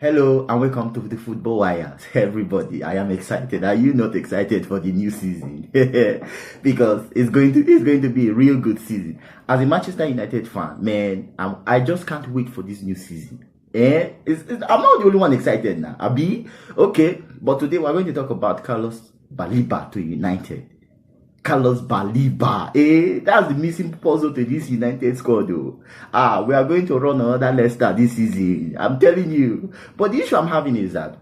Hello and welcome to the Football Wires. Everybody, I am excited. Are you not excited for the new season? Because it's going to be a real good season. As a Manchester United fan, man, I just can't wait for this new season. I'm not the only one excited now. Abi, okay. But today we're going to talk about Carlos Baleba to United. Carlos Baleba. That's the missing puzzle to this United squad, though. We are going to run another Leicester this season. I'm telling you. But the issue I'm having is that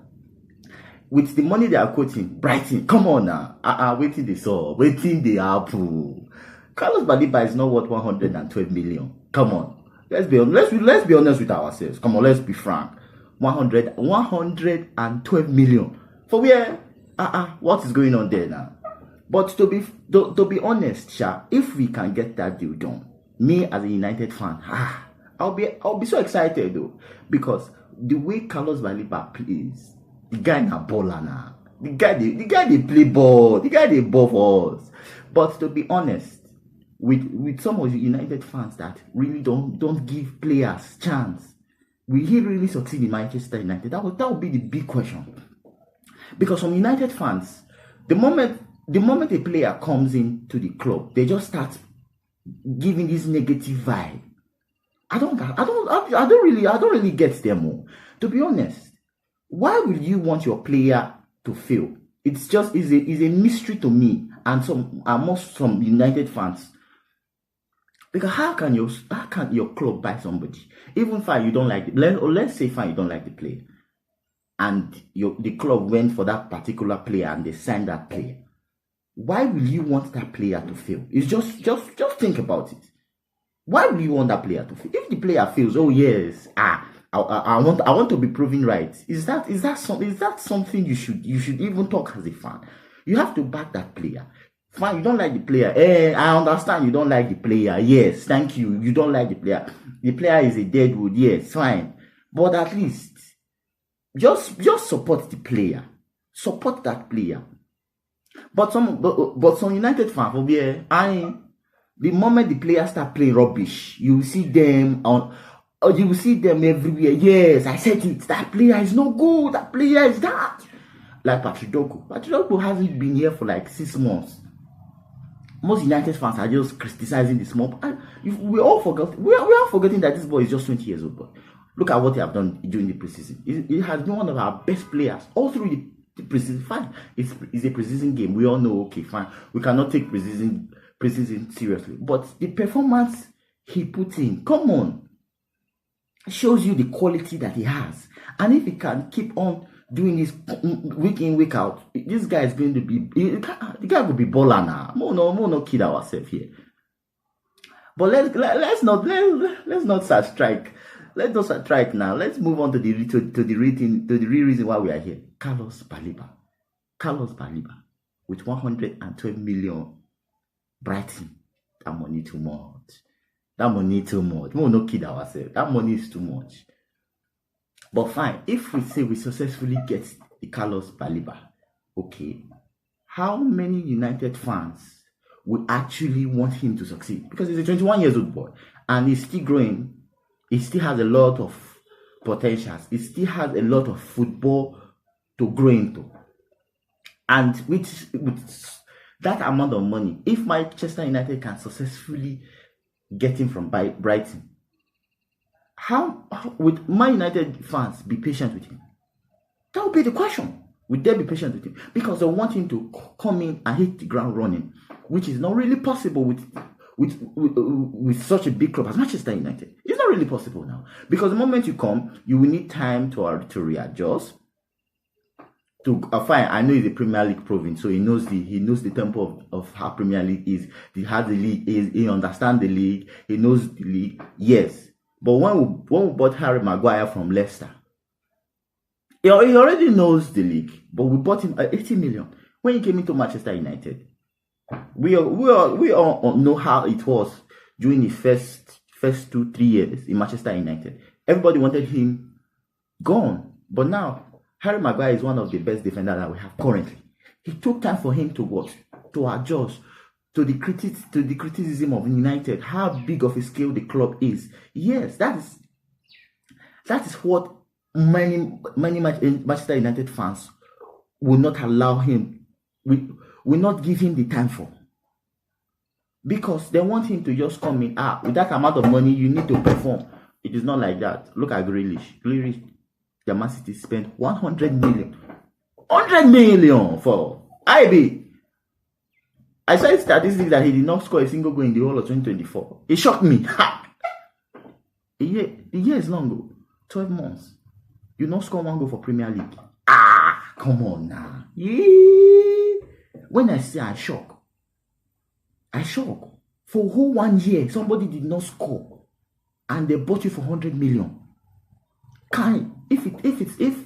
with the money they are quoting, Brighton, come on now. Waiting they saw, waiting they apple. Carlos Baleba is not worth 112 million. Come on. Let's be honest with ourselves. Come on, let's be frank. 112 million. For where? What is going on there now? But to be honest, if we can get that deal done, me as a United fan, I'll be so excited though, because the way Carlos Baleba plays, the guy na baller now. The guy they play ball, the guy they ball for us. But to be honest, with some of the United fans that really don't give players chance, will he really succeed in Manchester United? That would be the big question. Because some United fans, the moment a player comes into the club, they just start giving this negative vibe. I don't really get them more. To be honest, why will you want your player to fail? It's a mystery to me and some United fans. Because how can your club buy somebody? Even fine, you don't like it. Let's say fine, you don't like the player, and the club went for that particular player and they signed that player. Why will you want that player to fail? It's just think about it. Why will you want that player to fail? If the player fails, oh yes, I want to be proven right. Is that something you should even talk as a fan? You have to back that player. Fine, you don't like the player. I understand you don't like the player. Yes, thank you. You don't like the player. The player is a deadwood. Yes, fine. But at least just support the player. Support that player. But some United fans will be the moment the players start playing rubbish, you will see them everywhere. Yes, I said it. That player is not good. That player is that. Like Patrick Doku hasn't been here for like 6 months. Most United fans are just criticizing the small. We all forgetting that this boy is just 20 years old. But look at what he have done during the preseason. He has been one of our best players all through the preseason. Fine, it's a preseason game. We all know. Okay, fine. We cannot take preseason seriously. But the performance he put in, come on, shows you the quality that he has. And if he can keep on doing this week in, week out, this guy is going to be the guy will be baller now. No kid ourselves here. But let's not sidetrack. Let's not sidetrack now. Let's move on to the real reason why we are here. Carlos Baleba with 112 million. Brighton, that money too much. We will not kid ourselves. That money is too much. But fine, if we say we successfully get the Carlos Baleba, okay, how many United fans will actually want him to succeed? Because he's a 21 years old boy and he's still growing. He still has a lot of potentials. He still has a lot of football to grow into. And with that amount of money, if Manchester United can successfully get him from Brighton, how would Man United fans be patient with him? That would be the question. Would they be patient with him? Because they want him to come in and hit the ground running, which is not really possible with such a big club as Manchester United. It's not really possible now. Because the moment you come, you will need time to readjust. Fine, I know he's a Premier League province, so he knows the tempo of how Premier League is. How the league is. He understands the league. He knows the league. Yes. But when we bought Harry Maguire from Leicester, he already knows the league. But we bought him at 80 million. When he came into Manchester United, we all know how it was during his first 2-3 years in Manchester United. Everybody wanted him gone. But now, Harry Maguire is one of the best defenders that we have currently. It took time for him to adjust to the criticism of United, how big of a scale the club is. Yes, that is what many Manchester United fans will not allow him, will not give him the time for. Because they want him to just come in. With that amount of money, you need to perform. It is not like that. Look at Grealish. The Man City spent 100 million. 100 million for IB. I saw a statistic that he did not score a single goal in the whole of 2024. It shocked me. The year is long. 12 months. You not score one goal for Premier League. Come on now. Yeah. When I say I shock. For whole 1 year, somebody did not score, and they bought you for 100 million. If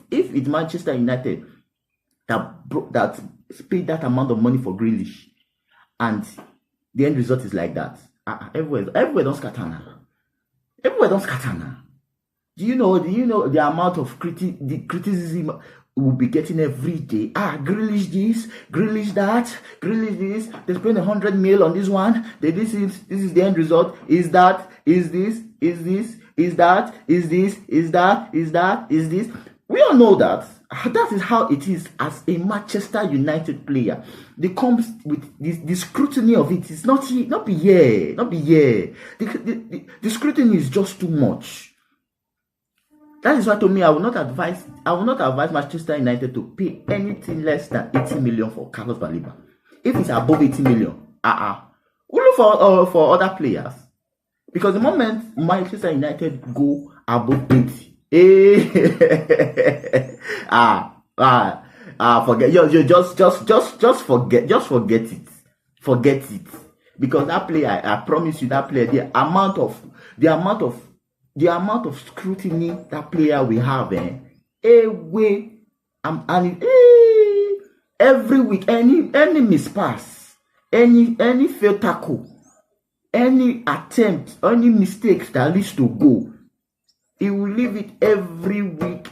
it's Manchester United that paid that amount of money for Grealish, and the end result is like that, everywhere don't scatter now. Everywhere don't scatter now. Do you know the amount of criticism we'll be getting every day? Grealish this, Grealish that, Grealish this. They spend 100 mil on this one. This is the end result. Is that? Is this? Is this? Is that? Is this? Is that? Is that? Is this? We all know that. That is how it is as a Manchester United player. They comes with the scrutiny of it. It's not be here. The scrutiny is just too much. That is why, to me, I will not advise Manchester United to pay anything less than 80 million for Carlos Baleba. If it's above 80 million, we'll look for other players. Because the moment Manchester United go above 80, forget. Just forget it. Forget it. Because that player, I promise you, that player, the amount of scrutiny that player will have, every week, any mispass, any failed tackle, any attempt, any mistakes that leads to goal, he will leave it every week.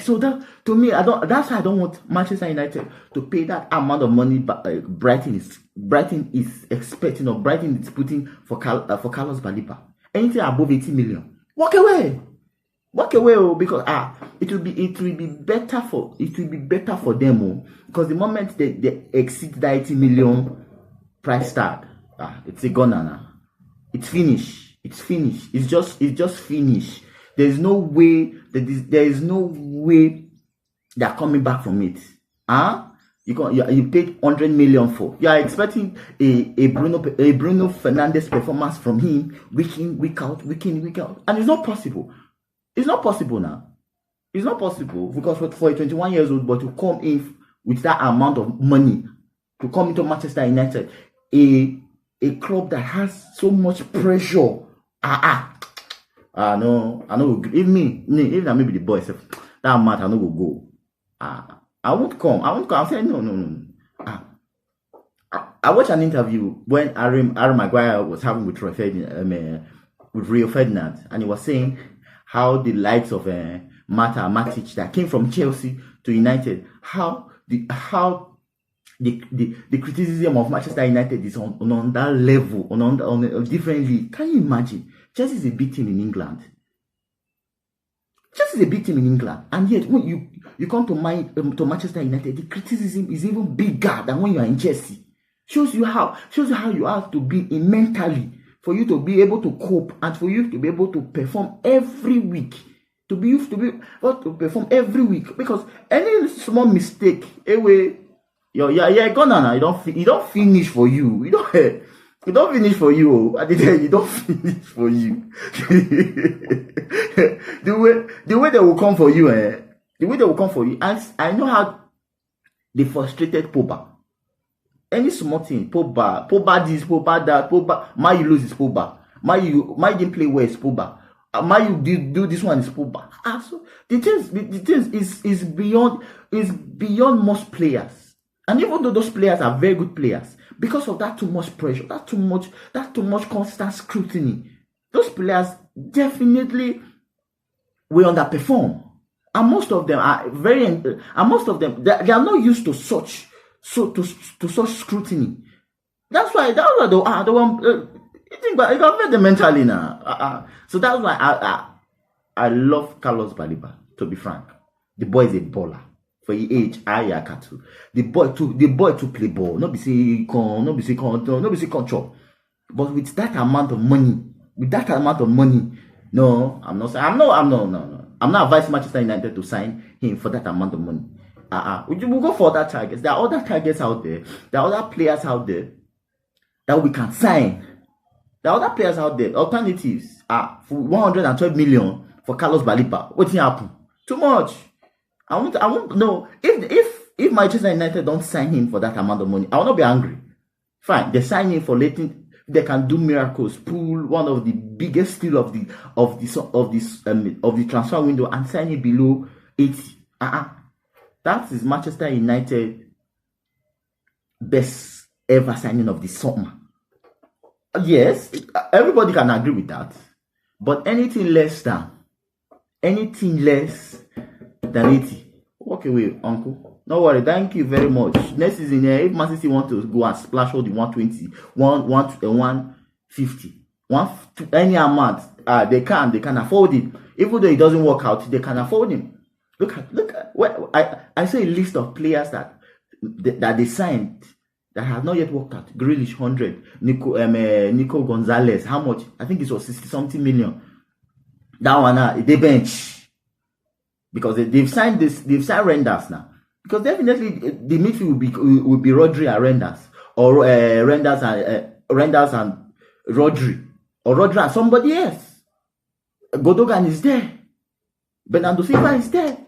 So that, to me, that's why I don't want Manchester United to pay that amount of money. Brighton is expecting, or Brighton is putting for Carlos Baleba. Anything above 80 million, walk away, because it will be better for them, because the moment they exceed the 80 million price tag, it's a goner now. It's finished. It's just finished. There's no way they're coming back from it. You paid 100 million for. You are expecting a Bruno Fernandes performance from him week in, week out, and it's not possible. It's not possible now. It's not possible, because for a 21 years old boy to come in with that amount of money, to come into Manchester United, a club that has so much pressure. No, I know. If maybe the boy said that matter, I know go. I won't come. I'll say no. I watched an interview when Harry Maguire was having with Rio Ferdinand, and he was saying how the likes of Matic that came from Chelsea to United, how the criticism of Manchester United is on that level, on a different league. Can you imagine? Chelsea is a big team in England. And yet when you come to Manchester United, the criticism is even bigger than when you are in Chelsea. Shows you how you have to be mentally for you to be able to cope, and for you to be able to perform every week. Perform every week, because any small mistake, you're gonna now. You don't finish for you. You don't finish for you. I did tell you, don't finish for you. The way they will come for you, I know how they frustrated Pogba. Any small thing, Pogba this, Pogba that, Pogba. You lose is Pogba. My didn't play well is Pogba. You do this one is Pogba. So the things is beyond most players. And even though those players are very good players, because of that too much pressure, that too much constant scrutiny, those players definitely will underperform. And most of them are they are not used to such scrutiny. That's why You think about it, you affect them mentally now. So that's why I love Carlos Baleba, to be frank. The boy is a baller. For his age, Ayakatu. The boy to play ball. Not be say con chop. But with that amount of money, no, I'm not saying I'm not advising Manchester United to sign him for that amount of money. We'll go for other targets. There are other targets out there. There are other players out there that we can sign. There are other players out there. Alternatives are for 112 million for Carlos Baleba. What's happen? Too much. I won't know if Manchester United don't sign him for that amount of money. I will not be angry. Fine, they sign him for letting. They can do miracles. Pull one of the biggest steal of the transfer window and sign it below 80. That is Manchester United best ever signing of the summer. Yes, everybody can agree with that. But anything less than 80, walk away, uncle. No worry, thank you very much. Next season, if Man City want to go and splash all the 120, 150, any amount, they can afford it. Even though it doesn't work out, they can afford him. Look at what I say a list of players that they signed that have not yet worked out. Grealish 100, Nico Gonzalez, how much? I think it was 60 something million. That one they bench. Because they've signed Renders now. Because definitely the midfield will be Rodri and Renders, or Renders and Rodri, or Rodri and somebody else. Godogan is there. Bernardo Silva is there.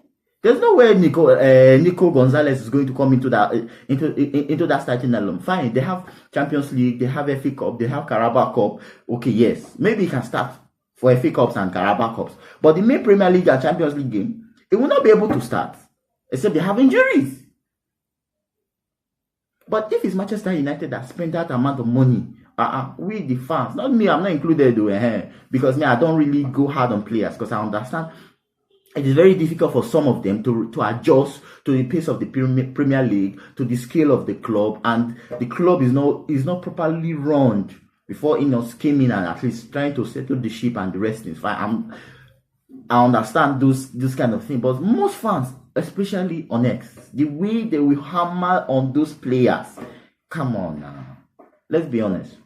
There's no way Nico Gonzalez is going to come into that starting lineup. Fine, they have Champions League, they have FA Cup, they have Carabao Cup. Okay, yes, maybe he can start for FA Cups and Carabao Cups. But the main Premier League and Champions League game, he will not be able to start, except they have injuries. But if it's Manchester United that spend that amount of money, we the fans, not me, I'm not included though, because me, I don't really go hard on players, because I understand it is very difficult for some of them to adjust to the pace of the Premier League, to the scale of the club, and the club is not properly run before Ineos came in and at least trying to settle the ship and the rest is fine. I understand this kind of thing, but most fans, especially on X, the way they will hammer on those players, come on now, let's be honest.